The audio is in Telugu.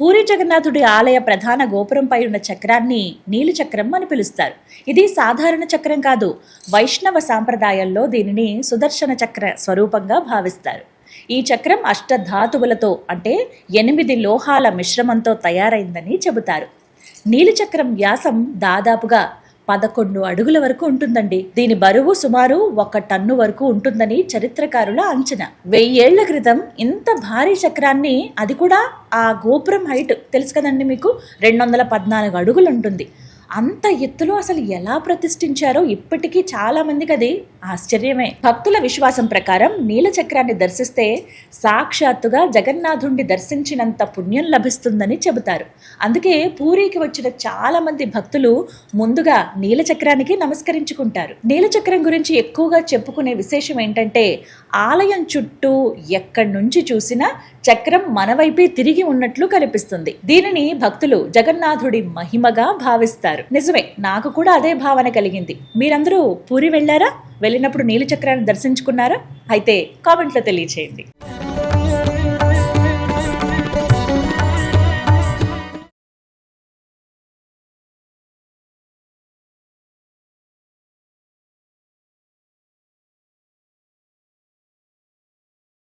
పూరి జగన్నాథుడి ఆలయ ప్రధాన గోపురంపై ఉన్న చక్రాన్ని నీలి చక్రం అని పిలుస్తారు. ఇది సాధారణ చక్రం కాదు. వైష్ణవ సాంప్రదాయంలో దీనిని సుదర్శన చక్ర స్వరూపంగా భావిస్తారు. ఈ చక్రం అష్టధాతువులతో అంటే 8 లోహాల మిశ్రమంతో తయారైందని చెబుతారు. నీలి చక్రం వ్యాసం దాదాపుగా 11 అడుగుల వరకు ఉంటుందండి. దీని బరువు సుమారు 1 టన్ను వరకు ఉంటుందని చరిత్రకారుల అంచనా. 1000 ఏళ్ల క్రితం ఇంత భారీ చక్రాన్ని, అది కూడా ఆ గోపురం హైట్ తెలుసు కదండి మీకు, 214 అడుగులు ఉంటుంది. అంత ఎత్తులో అసలు ఎలా ప్రతిష్ఠించారో ఇప్పటికీ చాలా మందికి అది ఆశ్చర్యమే. భక్తుల విశ్వాసం ప్రకారం నీల చక్రాన్ని దర్శిస్తే సాక్షాత్తుగా జగన్నాథుణ్ణి దర్శించినంత పుణ్యం లభిస్తుందని చెబుతారు. అందుకే పూరికి వచ్చిన చాలా మంది భక్తులు ముందుగా నీల చక్రానికి నమస్కరించుకుంటారు. నీల చక్రం గురించి ఎక్కువగా చెప్పుకునే విశేషం ఏంటంటే, ఆలయం చుట్టూ ఎక్కడి నుంచి చూసినా చక్రం మన వైపే తిరిగి ఉన్నట్లు కనిపిస్తుంది. దీనిని భక్తులు జగన్నాథుడి మహిమగా భావిస్తారు. నిజమే, నాకు కూడా అదే భావన కలిగింది. మీరందరూ పూరి వెళ్ళారా? వెళ్ళినప్పుడు నీలి చక్రాన్ని దర్శించుకున్నారా? అయితే కామెంట్లో తెలియచేయండి.